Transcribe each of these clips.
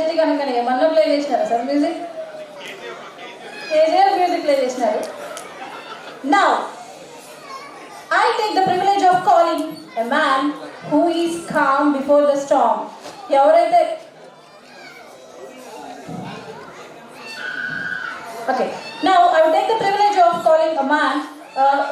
PhD కనుకనే ఏమన్నా play చేసినారా sir music? KGF music play చేసినారు. Now, I take the privilege of calling a man who is calm before the storm. ఎవరైతే Okay. Now, I will take the privilege of calling a man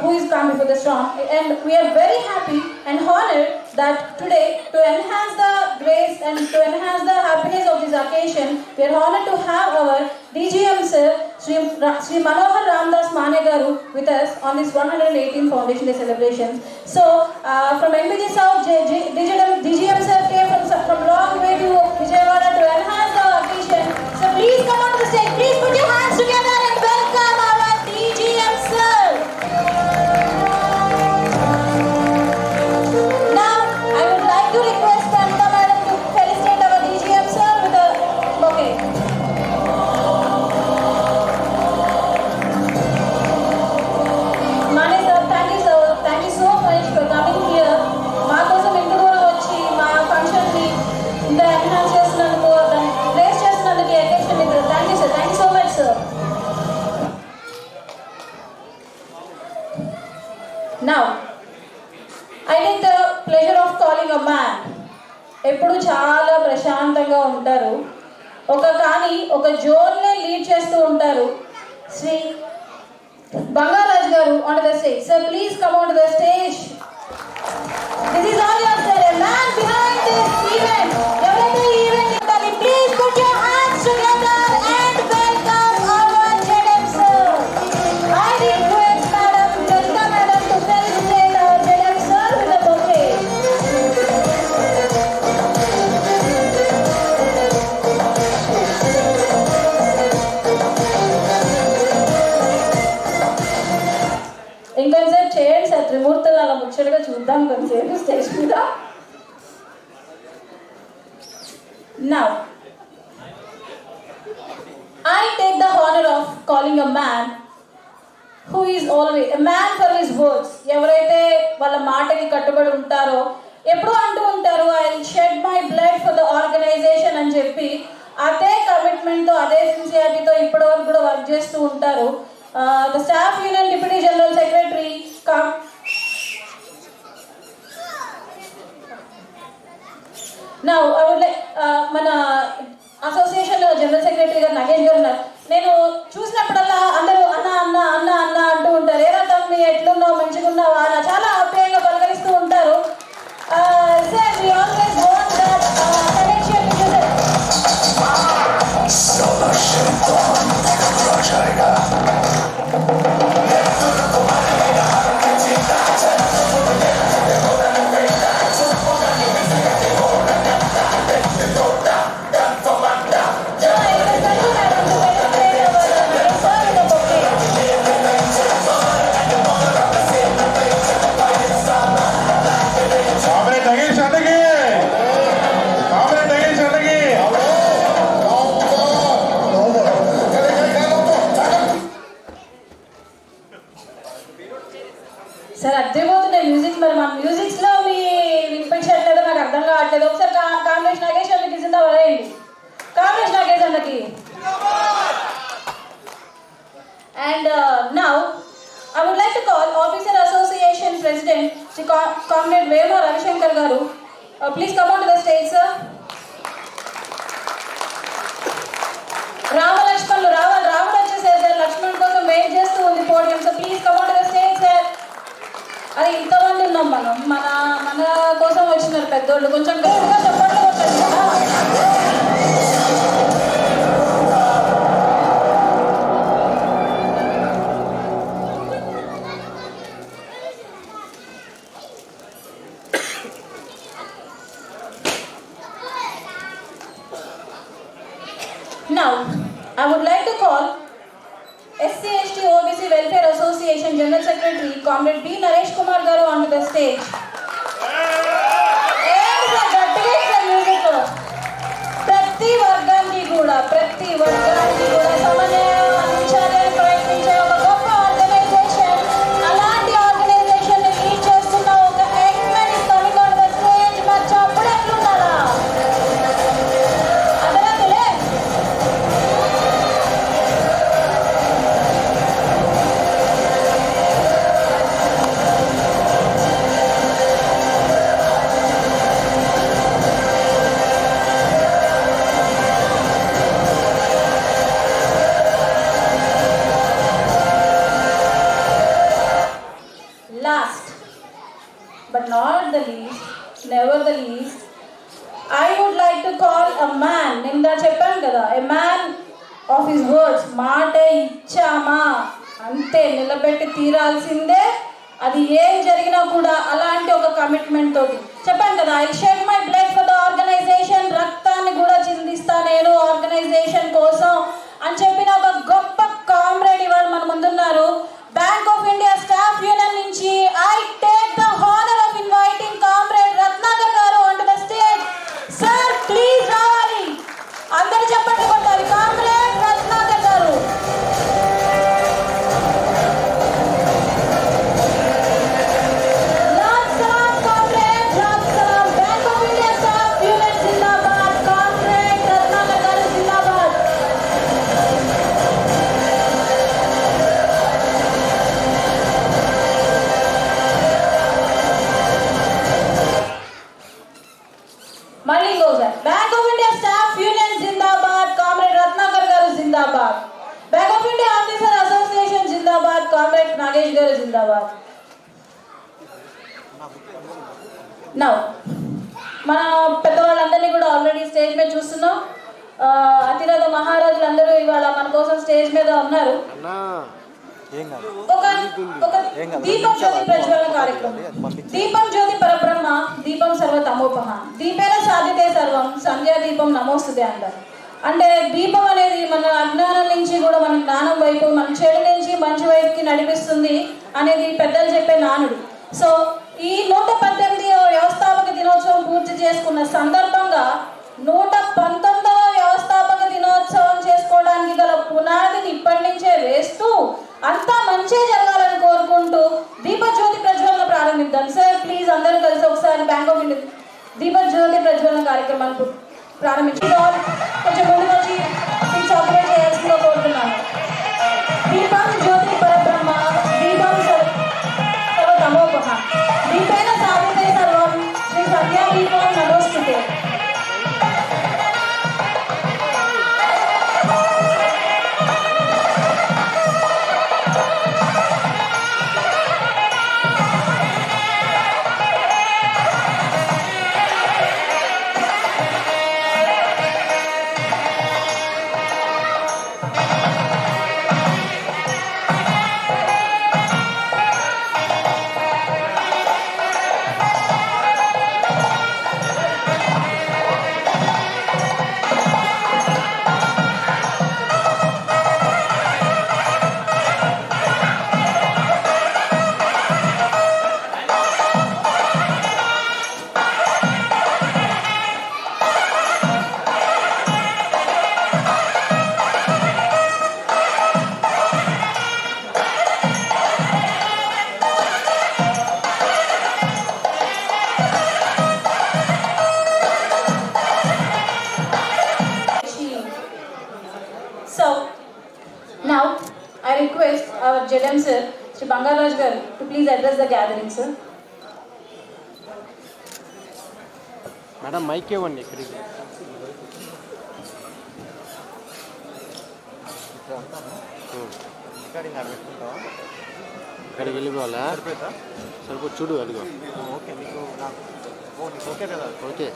who is calm before the storm, and we are very happy and honored that today, to enhance the grace and to enhance the happiness of this occasion, we are honored to have our DGM sir, Sri Manohar Ramdas Mane garu, with us on this 118th Foundation Day celebrations. So, from NBG South, DGM sir came from long way to Vijayawada to enhance the occasion. So, please come on to the stage. Please put your hands together and welcome our DGM sir. Now, I would like to request Pramita madam to felicitate our DGM sir with a bouquet. Mane sir, thank you sir. Thank you so much for coming here. మా కోసం ఇంత దూరం వచ్చి మా function ని ఇంత enhance చేస్తున్నందుకు, place చేస్తున్నందుకు ఈ అకేషన్ మీద thank you sir. Thank you so much sir. Now, I take the pleasure of calling a man. ఎప్పుడు చాలా ప్రశాంతంగా ఉంటారు, కానీ ఒక జోన్నే లీడ్ చేస్తూ ఉంటారు. శ్రీ బంగారాజ్ గారు on the stage. Sir, please come on to the stage. This is all yours, sir. A man behind this event. ఎవరైతే ఈ ఈవెంట్ ఉండాలి, please put your hands together and welcome our JDM sir. I request Madam Pramita madam to felicitate our JDM sir with a bouquet. ఇంకొంచెంసేపు చేయండి sir, త్రిమూర్తులు అలా ముచ్చటగా చూద్దాం కొంచెంసేపు stage మీద. Now, I take the honor of calling a man who is always a man for his words. ఎవరైతే వాళ్ళ మాటకి కట్టుబడి ఉంటారో, ఎప్పుడూ అంటూ ఉంటారు I shed my blood for the organisation అని చెప్పి, అదే కమిట్మెంట్తో అదే సిన్సియారిటీతో ఇప్పటివరకు కూడా వర్క్ చేస్తూ ఉంటారు. The Staff Union Deputy General Secretary Now, I would like మన అసోసియేషన్ జనరల్ సెక్రటరీ గారు నాగేష్ గారు ఉన్నారు. నేను చూసినప్పుడల్లా అందరూ అన్న అన్న అన్న అన్న అంటూ ఉంటారు. ఏరా తమ్మి ఎట్లున్నావు, మంచిగా ఉన్నావా అన్న చాలా ఆప్యాయంగా పలకరిస్తూ ఉంటారు. Sir we always want that connection with you. Sir అర్థమైపోతున్నాయి మ్యూజిక్, మరి మా మ్యూజిక్స్లో మీ వినిపించట్లేదో నాకు అర్థం కావట్లేదు. ఒకసారి కాంగ్రెస్ నాగేష్ అన్నకి జిందా వరేయండి. కాంగ్రెస్ నాగేష్ అన్నకి. And now I would like to call Officer Association President Sri Comrade Vema Ravishankar garu. Please come on to the stage, sir. Rama Lakshman Ravan వచ్చేసారు సార్. లక్ష్మణ్ కోసం వెయిట్ చేస్తూ ఉంది podium. So please come on to the stage sir. అది ఇంతమంది ఉన్నాం మనం, మన కోసం వచ్చినారు పెద్దోళ్ళు. కొంచెం గట్టిగా చెప్పండి కొట్టండి కదా. Now, I would like to call SC/ST OBC Welfare Association General Secretary Comrade B. Naresh Kumar garu onto the stage. ప్రతి వర్గానికి కూడా సమన్వయం అందించాలని ప్రయత్నించే ఒక గొప్ప ఆర్గనైజేషన్. అలాంటి ఆర్గనైజేషన్ ని లీడ్ చేస్తున్న ఒక X-Men is coming on the stage. మరి అప్పుడు ఎట్లుండాలా? అర్థమవుతుందే. his words. మాట ఇచ్చామా అంతే, నిలబెట్టి తీరాల్సిందే. అది ఏం జరిగినా కూడా అలాంటి ఒక కమిట్మెంట్ తోటి చెప్పాను కదా, I shed my blood for the organisation, రక్తాన్ని కూడా చిందిస్తా నేను ఆర్గనైజేషన్ కోసం అని చెప్పిన ఒక గొప్ప కామ్రేడ్ ఇవాళ మన ముందున్నారు. Bank of India staff union నుంచి I take the honour of inviting comrade Ratnakar garu onto the stage. Sir please రావాలి, అందరూ చెప్పండి కొట్టాలి. కామ్రేడ్ రత్నాకర్ గారు. మళ్ళీ ఇంకోసారి, Bank of India staff union zindabad, comrade Ratnakar garu zindabad. Bank of India officer association zindabad, comrade Nagesh garu zindabad. Now మన పెద్దవాళ్ళందరినీ కూడా already stage మీద చూస్తున్నాం. అతిరథ మహారాజులందరూ ఇవాళ మన కోసం స్టేజ్ మీద ఉన్నారు. ఒక దీపం జ్యోతి ప్రజ్వలన కార్యక్రమం. దీపం జ్యోతి పరబ్రహ్మ, దీపం సర్వతమోపహ, దీపేన సాధితే సర్వం, సంధ్యా దీపం నమోస్తుతే అంటారు. అంటే దీపం అనేది మన అజ్ఞానం నుంచి కూడా మన జ్ఞానం వైపు, మన చెడు నుంచి మంచి వైపుకి నడిపిస్తుంది అనేది పెద్దలు చెప్పే నానుడు. సో ఈ 118వ వ్యవస్థాపక దినోత్సవం పూర్తి చేసుకున్న సందర్భంగా 119వ వ్యవస్థాపక దినోత్సవం చేసుకోవడానికి గల పునాదిని ఇప్పటి నుంచే వేస్తూ అంతా మంచి జరగాలని కోరుకుంటూ దీపజ్యోతి ప్రజ్వలన ప్రారంభిద్దాం. సార్ ప్లీజ్ అందరూ కలిసి ఒకసారి బ్యాంక్ ఆఫ్ ఇండియా దీపజ్యోతి ప్రజ్వలన కార్యక్రమాన్ని ప్రారంభించి కొంచెం ముందు వచ్చి సపరేట్ చేయాల్సిందిగా కోరుతున్నాను. దీపం జ్యోతి పరబ్రహ్మ, దీపం సర్వతమోపహ, దీపేన సాధితే సర్వం, శ్రీ సంధ్యా దీపం నమోస్తుతే. So now I request our JDM sir, Sri Bangaraj garu, to please address the gathering, sir. Madam, mic ఇవ్వండి ఇక్కడికి. ఇక్కడికి వెళ్ళిపోవాలా? సరిపో చూడు అదిగో. ఓకే మీకు ఓకే కదా? ఓకే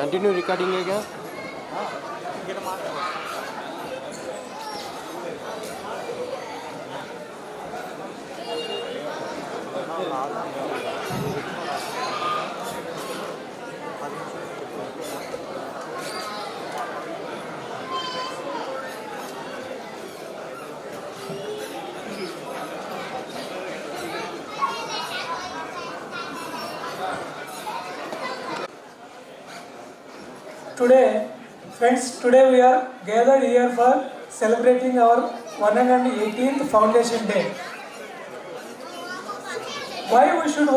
కంటిన్యూ రికార్డింగేగా. Today, friends, today we are gathered here for celebrating our 118th Foundation Day. Why we should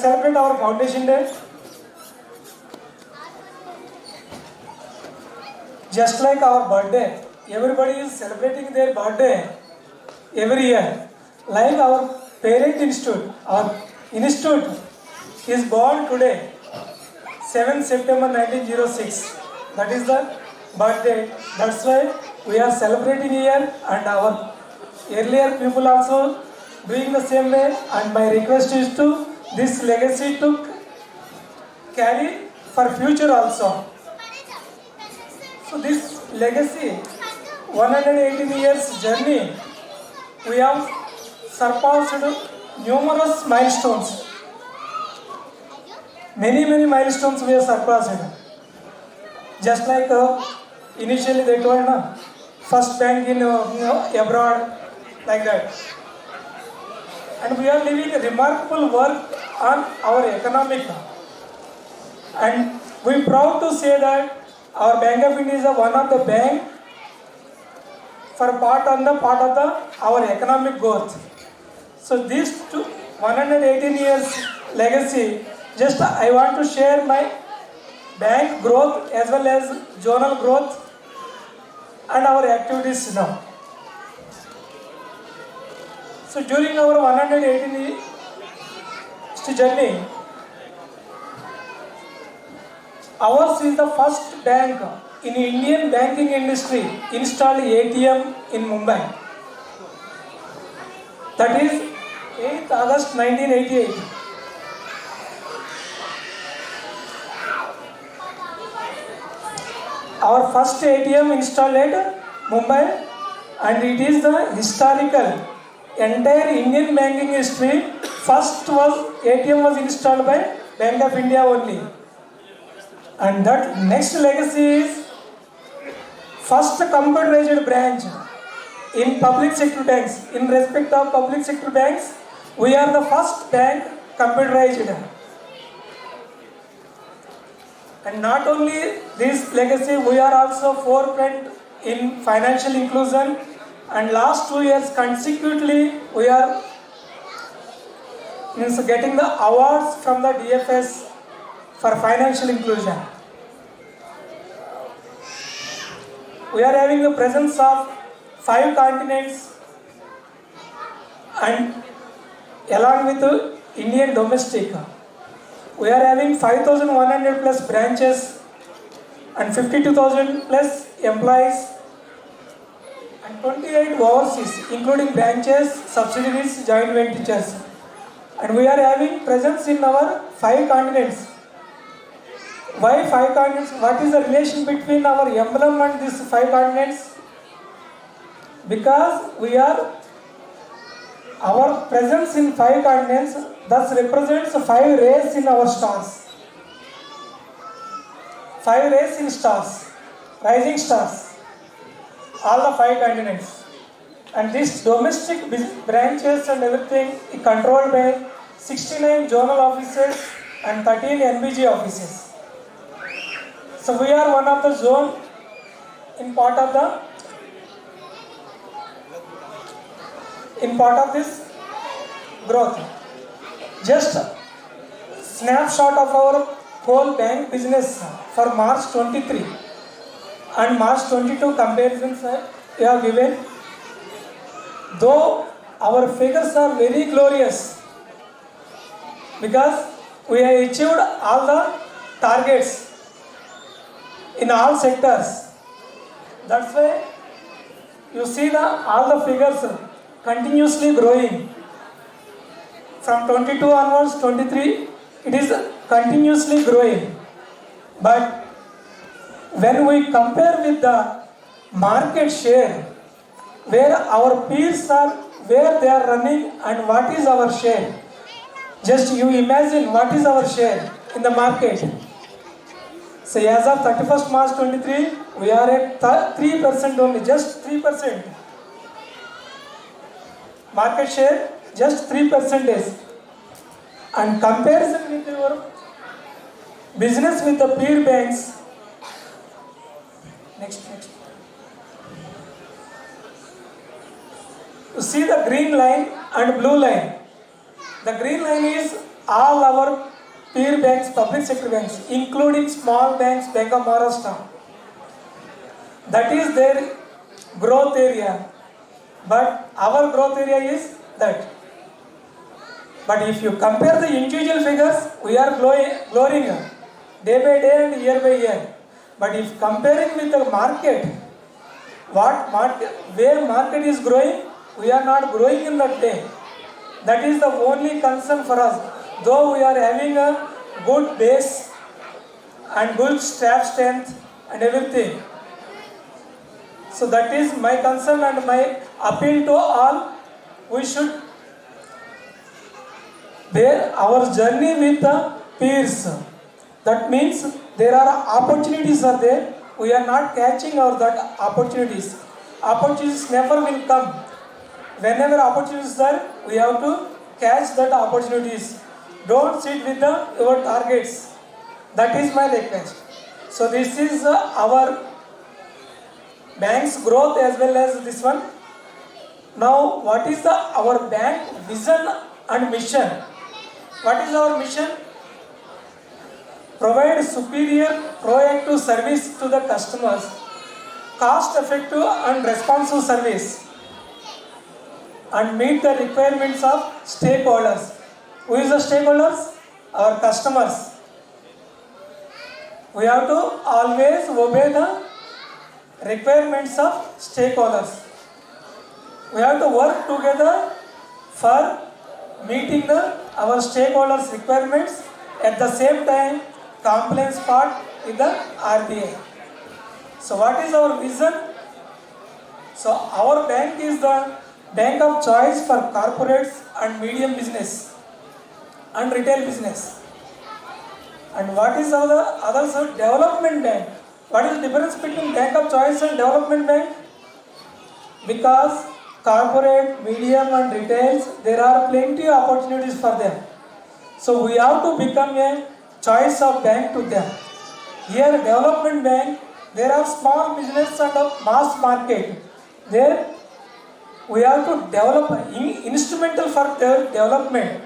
celebrate our Foundation Day? Just like our birthday, everybody is celebrating their birthday every year. Like our parent institute, our institute is born today, 7th September 1906. That is the birthday. That's why we are celebrating here, and our earlier people also doing the same way. And my request is to this legacy to carry for future also. So this legacy 118 years journey, we have surpassed numerous milestones. Many milestones we have surpassed. Just like initially they told, na, first bank in abroad, like that. And we are living a remarkable work on our economic. And we proud to say that our Bank of India is one of the bank for part of our economic growth. So these 118 years legacy, just I want to share my bank growth as well as zonal growth and our activities now. So during our 118 years journey, ours is the first bank in Indian banking industry installed ATM in Mumbai. That is 8th August 1988. Our first ATM installed at Mumbai, and it is the historical entire Indian banking history. First ATM was installed by Bank of India only. And that next legacy is first computerized branch in public sector banks. In respect of public sector banks, we are the first bank computerized. And not only this legacy, we are also forefront in financial inclusion. And last 2 years consecutively, we are getting the awards from the DFS for financial inclusion. We are having the presence of 5 continents, and along with the Indian domestic, we are having 5,100 plus branches and 52,000 plus employees and 28 overseas, including branches, subsidiaries, joint ventures. And we are having presence in our 5 continents. Why 5 continents? What is the relation between our emblem and these 5 continents? Because our presence in 5 continents thus represents 5 rays in our stars. 5 rays in stars, rising stars, all the 5 continents. And these domestic branches and everything is controlled by 69 zonal offices and 13 NBG offices. So we are one of the zone in part of this growth. Just snapshot of our whole bank business for March 23 and March 22 comparisons we have given. Though our figures are very glorious because we have achieved all the targets in all sectors. That's why you see all the figures continuously growing. From 22 onwards, 23, it is continuously growing. But when we compare with the market share, where our peers are, where they are running and what is our share, just you imagine what is our share in the market. So as of 31st March 23, we are at 3% only, just 3%. Market share, just 3%. And comparison with your business with the peer banks. Next. You see the green line and blue line. The green line is all our peer banks, public sector banks, including small banks, Bank of Maharashtra. That is their growth area. But our growth area is that. But if you compare the individual figures, we are growing day by day and year by year. But if comparing with the market, where market is growing, we are not growing in that day. That is the only concern for us. Though we are having a good base and good staff strength and everything. So that is my concern and my appeal to all. We should bear our journey with the peers. That means there are opportunities are there. We are not catching our that opportunities. Opportunities never will come. Whenever opportunities are, we have to catch that opportunities. Don't sit with your targets. That is my request. So this is our bank's growth as well as this one. Now what is our bank vision and mission? What is our mission? Provide superior proactive service to the customers, cost effective and responsive service, and meet the requirements of stakeholders. Who is the stakeholders? Our customers. We have to always obey the requirements of stakeholders. We have to work together for meeting our stakeholders' requirements, at the same time compliance part with the RBI. So what is our vision? So our bank is the bank of choice for corporates and medium business and retail business. And what is our other development bank? What is the difference between bank of choice and development bank? Because corporate, medium and retails, there are plenty of opportunities for them. So we have to become a choice of bank to them. Here development bank, there are small business and a mass market. There we have to develop instrumental for their development.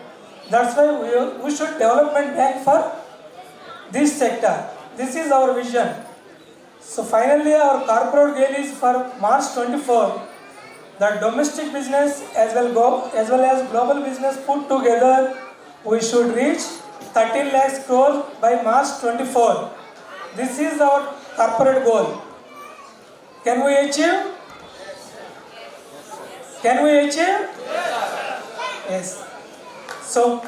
That's why we should development bank for this sector. This is our vision. So finally our corporate goal is for March 24. The domestic business as well as global business put together, we should reach 13 lakhs crore by March 24. This is our corporate goal. Can we achieve? Can we achieve? Yes. So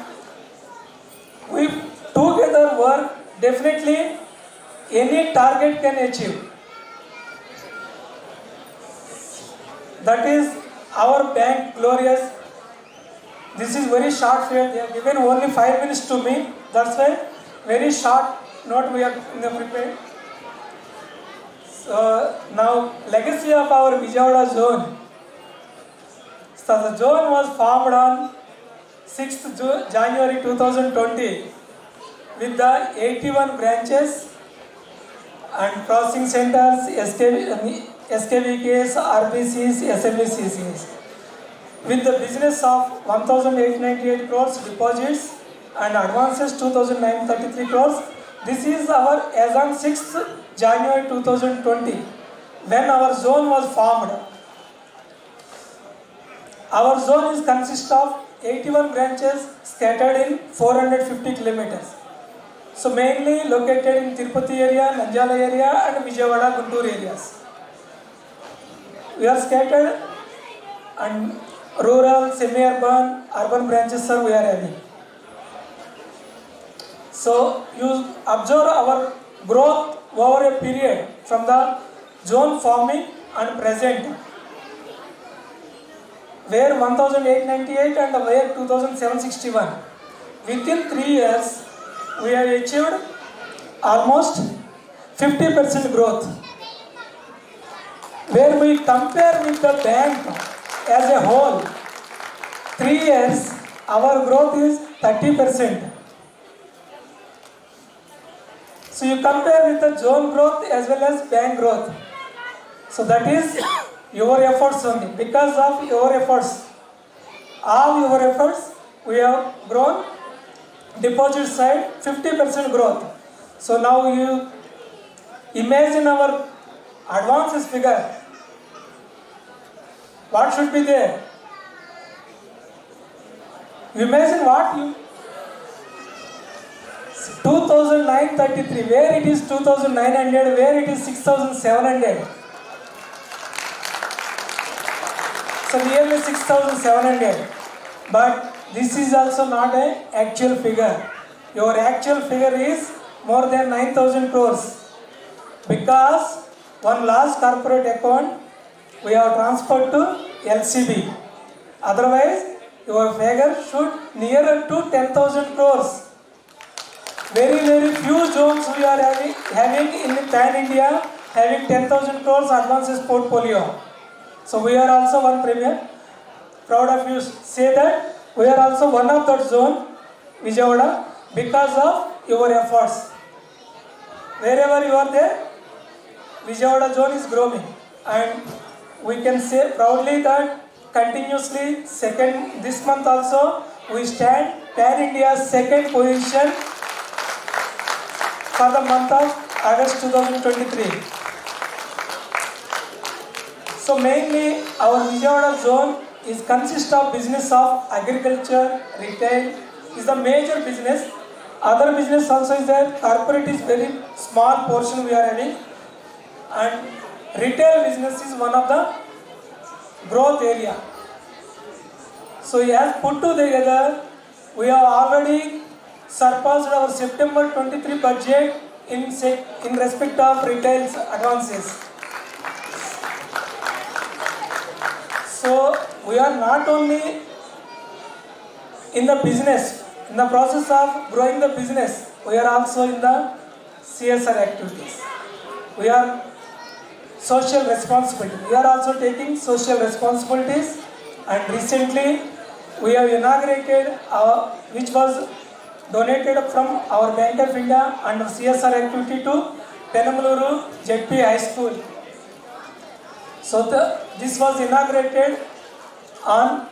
we together work, definitely any target can achieve. That is our bank glorious. This is very short period. They have given only 5 minutes to me. That's why very short note we are prepared. So now legacy of our Vijayawada zone. So the zone was formed on 6th January 2020 with the 81 branches and processing centers, SKVKs, RBCs, SMBCs, with the business of 1,898 crores deposits and advances 2,933 crores. This is our as on 6th January 2020 when our zone was formed. Our zone is consists of 81 branches scattered in 450 kilometers. So mainly located in Tirupati area, Nanjala area and Vijayawada, Guntur areas. We are scattered and rural, semi-urban, urban branches are we are having. So you observe our growth over a period from the zone forming and present, where 1,898 and where 2,761. Within 3 years, we have achieved almost 50% growth. Where we compare with the bank as a whole, 3 years, our growth is 30%. So you compare with the zone growth as well as bank growth. So that is your efforts only. Because of your efforts, all your efforts, we have grown. Deposit side 50% growth. So now you imagine our advances figure. What should be there? Imagine what you 2,933, where it is 2,900, where it is 6,700. So nearly 6,700. But this is also not an actual figure. Your actual figure is more than 9,000 crores. Because one large corporate account we have transferred to LCB. Otherwise, your figure should nearer to 10,000 crores. Very few zones we are having in Pan India, having 10,000 crores advances portfolio. So we are also one premier. Proud of you say that we are also one of that zone, Vijayawada, because of your efforts. Wherever you are there, Vijayawada zone is growing, and we can say proudly that continuously second this month also we stand Pan India's second position for the month of August 2023. So mainly our Vijayawada zone is consists of business of agriculture, retail is the major business. Other business also is there. Corporate is very small portion we are having, and retail business is one of the growth area. So as put together, we have already surpassed our September 23 budget in respect of retail advances. So we are not only in the business, in the process of growing the business, we are also in the CSR activities. We are social responsibility. We are also taking social responsibilities, and recently we have inaugurated which was donated from our Bank of India under CSR activity to Penamaluru JP High School. So this was inaugurated on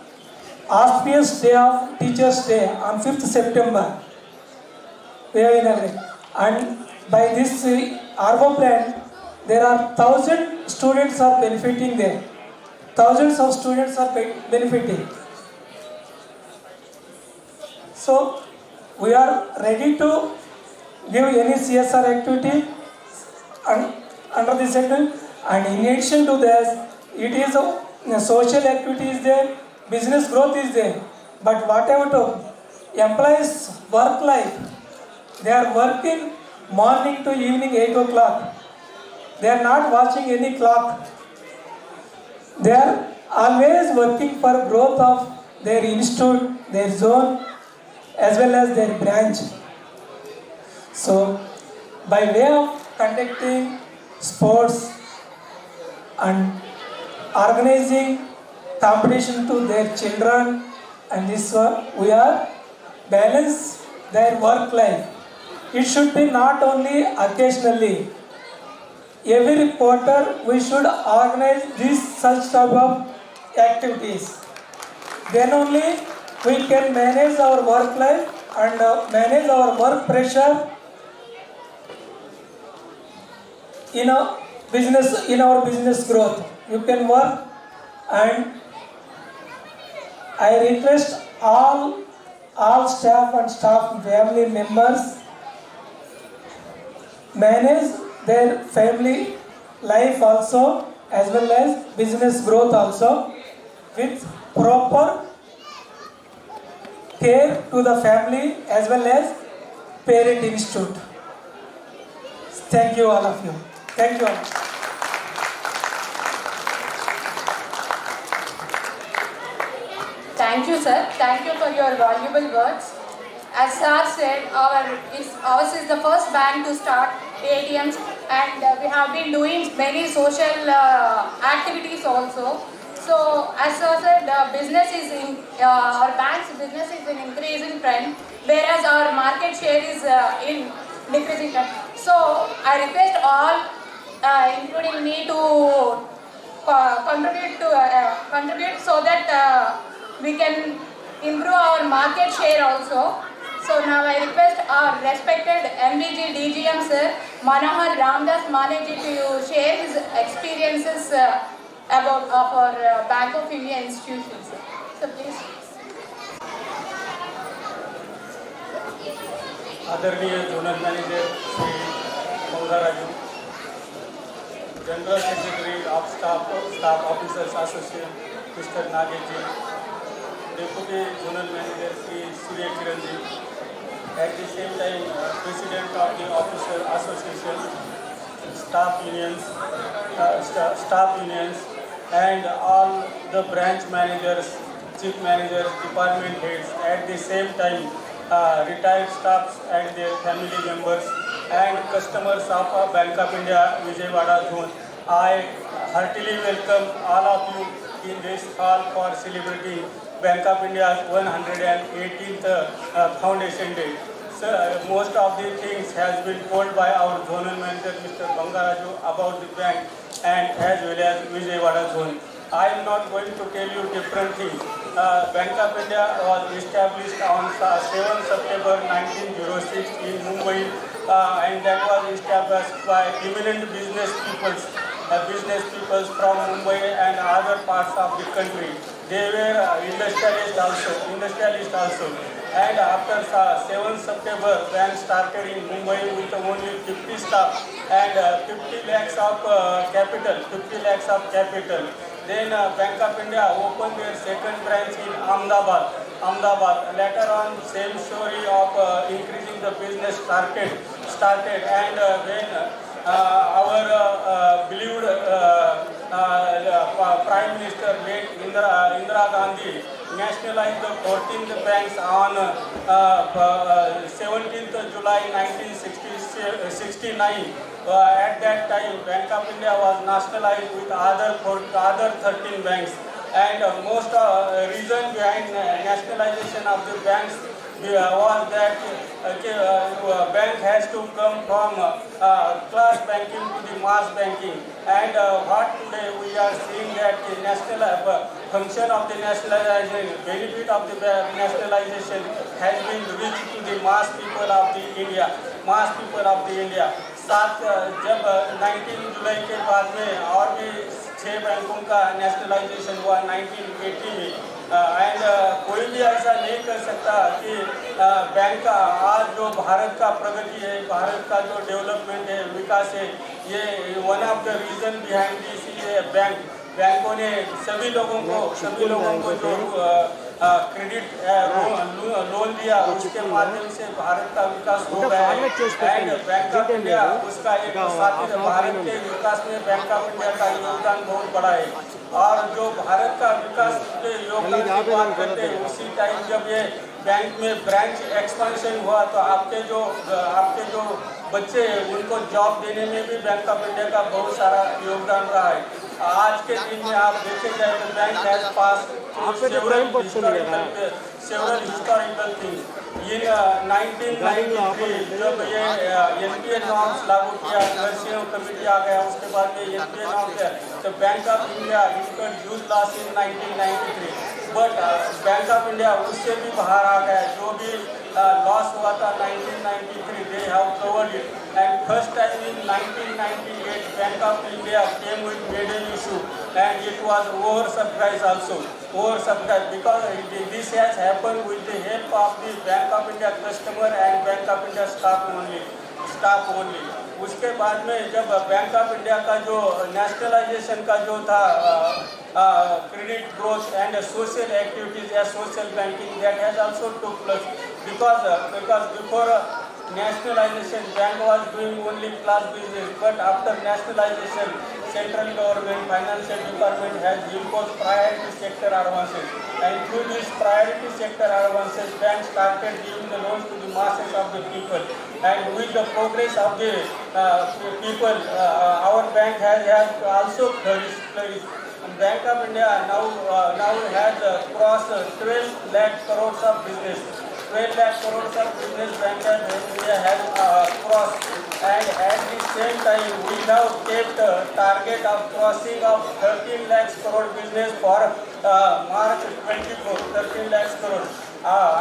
auspicious day of Teachers' Day on 5th September. We have inaugurated, and by this RO plant, there are 1,000 students are benefiting there. Thousands of students are benefiting. So we are ready to give any CSR activity under this sector, and in addition to this, it is a social activity is there, business growth is there. But whatever to employees' work life, they are working morning to evening 8 o'clock. They are not watching any clock. They are always working for growth of their institute, their zone, as well as their branch. So, by way of conducting sports and organizing competition to their children, and this one, we are balance their work life. It should be not only occasionally. Every quarter we should organize this such type of activities. Then only we can manage our work life and manage our work pressure in our business growth. You can work, and I request all staff and staff family members manage their family life also as well as business growth also with proper care to the family as well as parent institute. Thank you all of you. Thank you all. Thank you, sir. Thank you for your valuable words. As sir said, ours is the first bank to start ATMs, and we have been doing many social activities also. So, as sir said, our bank's business is in increasing trend, whereas our market share is in decreasing trend. So, I request all, including me, to contribute so that we can improve our market share also. So now I request our respected MBG DGM sir, Manohar Ramdas Maneji, to share his experiences about our Bank of India institutions. So please. आदरणीय zonal manager Shri Moudaraju, general secretary of staff officers association mister Nagesh ji, deputy zonal manager Shri Surya Kiran ji, at the same time president of the officer association, staff unions, and all the branch managers, chief managers, department heads, at the same time retired staffs and their family members and customers of Bank of India Vijayawada zone. I heartily welcome all of you in this hall for celebrating Bank of India's 118th Foundation Day. So, most of the things has been told by our zonal manager Mr. Bangaraju about the bank and as well as Vijayawada zone. I am not going to tell you different things. Bank of India was established on 7 September 1906 in Mumbai and that was established by eminent business peoples from Mumbai and other parts of the country. They were industrialists also. And after 7 September, bank started in Mumbai with only 50 staff and 50 lakhs of capital. Then Bank of India opened their second branch in Ahmedabad. Later on, same story of increasing the business started. And when our beloved Prime Minister late Indira Gandhi nationalized the 14th banks on 17th July 1969. At that time, Bank of India was nationalized with other 13 banks. And most reason behind nationalization of the banks was that bank has to come from class banking to the mass banking. And what today we are seeing that the national function of the nationalization, benefit of the nationalization has been reached to the mass people of the India. साथ जब 19 जुलाई के बाद में और भी 6 बैंकों का nationalisation हुआ 1980 में एंड कोई भी ऐसा नहीं कर सकता कि बैंक का आज जो भारत का प्रगति है, भारत का जो डेवलपमेंट है, विकास है, ये one of the reason behind this ये बैंकों ने सभी लोगों को जो क्रेडिट लोन दिया उसके माध्यम से भारत का विकास हो गया है एंड बैंक ऑफ इंडिया उसका एक साथी भारत के विकास में बैंक ऑफ इंडिया का योगदान बहुत बड़ा है। और जो भारत का विकास के योगदान की बात करते हैं उसी टाइम जब ये बैंक में ब्रांच एक्सपेंशन हुआ तो आपके जो बच्चे हैं उनको जॉब देने में भी बैंक ऑफ इंडिया का बहुत सारा योगदान रहा है। आज के दिन में आप देखे जाए तो bank has pass several historical things. In 1993 जब ये NPA नॉर्म्स लागू किया, नर्सिंग कमेटी आ गया, उसके बाद में NPA नॉर्म्स है, तो bank of India incurred huge loss in 1993. But bank of India उससे भी बाहर आ गया, जो भी लॉस हुआ था 1993 they have covered it. And first time in 1998 Bank of India came with maiden issue and it was oversubscribed also. Because this has happened with the help of the Bank of India customer and Bank of India staff only. उसके बाद में जब bank of India का जो nationalisation का जो था credit growth and social activities या social banking that has also took place because before nationalization bank was doing only class business, but after nationalization central government financial department has imposed priority sector advances, and through these priority sector advances bank started giving the loans to the masses of the people, and with the progress of the people our bank has also flourished. Bank of India now has crossed 12 lakh crores of business. 12 lakh crores of business Bank of India has crossed, and at the same time we have kept target of crossing of 13 lakh crore business for March 24, 13 lakh crore.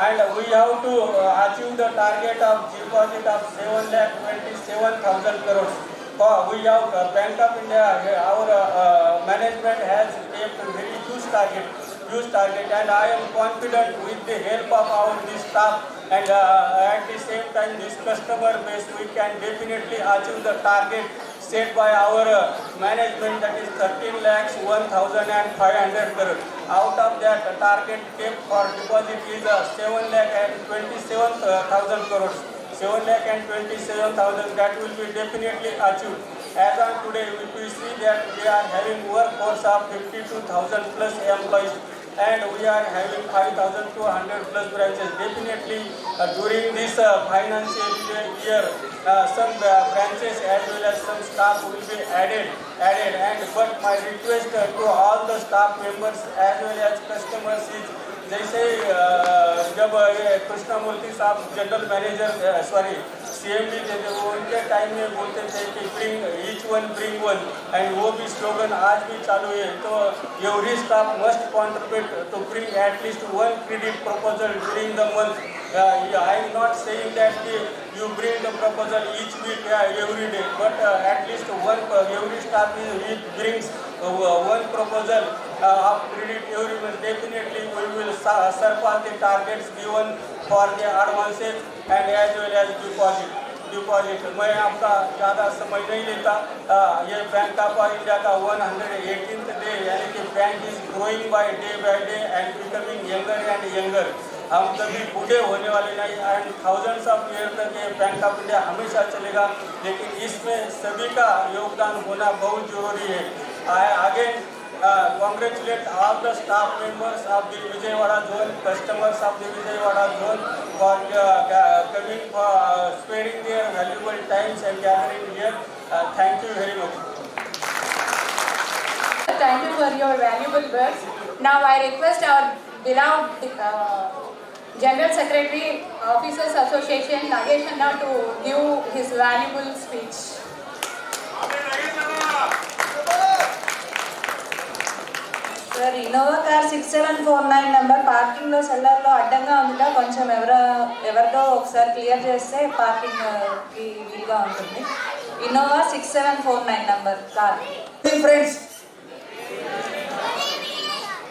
And we have to achieve the target of deposit of 7,27,000 crores. We have Bank of India, our management has kept very huge target, and I am confident with the help of our this staff and at the same time this customer base we can definitely achieve the target set by our management, that is 13,01,500 crores. Out of that target kept for deposit is 7,27,000 crores. 7,27,000 that will be definitely achieved, as on today, if we see that we are having workforce of 52,000 plus employees, and we are having 5,200 plus branches. Definitely during this financial year, some branches as well as some staff will be added. And but my request to all the staff members as well as customers is, जैसे जब कृष्णमूर्ति साहब general manager CMD थे वो उनके time में बोलते थे कि each one bring one, and वो भी स्लोगन आज भी चालू है. तो every staff must contribute to bring at least one credit proposal during the month. I am not saying that you bring the proposal each week, every day, but at least every staff brings one proposal of credit every month. Definitely we will surpass the targets given for the advances and as well as deposit. मैं आपका ज़्यादा समय नहीं लेता. ये bank of India का 118th day, यानी कि bank is growing by day and becoming younger and younger. हम कभी बूढ़े होने वाले नहीं, एंड थाउजेंड्स ऑफ ईयर तक ये बैंक ऑफ इंडिया हमेशा चलेगा, लेकिन इसमें सभी का योगदान होना बहुत जरूरी है. Again, congratulate all the staff members of the Vijayawada zone, customers of the Vijayawada zone for coming, for sparing their valuable times and gathering here. Thank you very much. Thank you for your valuable words. Now I request our beloved General Secretary, Officers Association, Nagesh Anna, to give his valuable speech. Sir Innova car 6749 number పార్కింగ్లో సెల్లర్లో అడ్డంగా ఉందిగా, కొంచెం ఎవరితో ఒకసారి clear చేస్తే పార్కింగ్కి వీలుగా ఉంటుంది. Innova 6749 number car. Friends,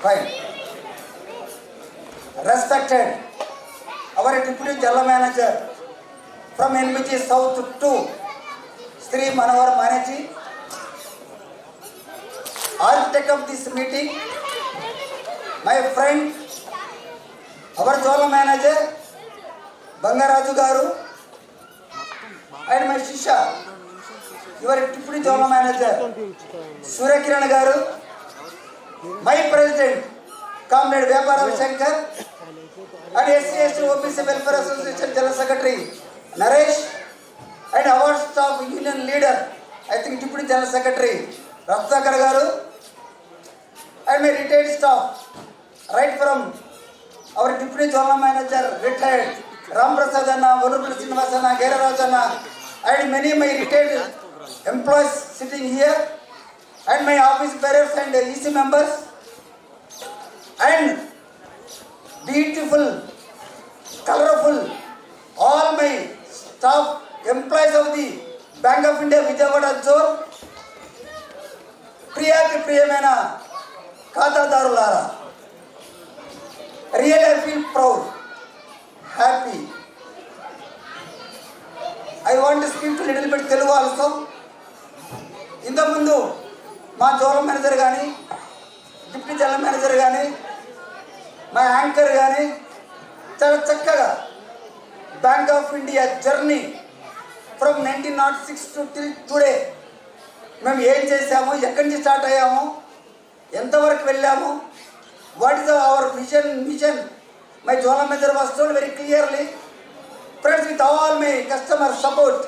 fine. Respected, our Deputy General Manager from NBG South 2, Sri Manohar Manaji, architect of this meeting, my friend, our Zonal Manager, Bangaraju Garu, and my Shisha, your Deputy Zonal Manager, Surya Kiran Garu, my President, Comrade Vyapara Shankar, and SC/ST OBC Welfare Association General Secretary, Naresh, and our staff union leader, I think Deputy General Secretary, Ratnakar Garu, and my retired staff, right from our Deputy General Manager, retired, Ram Prasad Anna, Vanupal Srinivasana, Gairaraj Anna, and many my retired employees sitting here, and my office bearers and EC members, and beautiful, colorful, all my staff, employees of the Bank of India Vijayawada zone, ప్రియాతి ప్రియమైన ఖాతాదారులారా, real I feel proud, happy. I want to speak to little bit Telugu also. ఇంతకుముందు మా zonal manager కానీ, deputy general manager కానీ, మా anchor కానీ చాలా చక్కగా Bank of India journey from 1906 to till today మేము ఏం చేసాము, ఎక్కడి నుంచి స్టార్ట్ అయ్యాము, ఎంతవరకు వెళ్ళాము, what is our mission. My zonal manager was told very clearly, friends, with all my customer support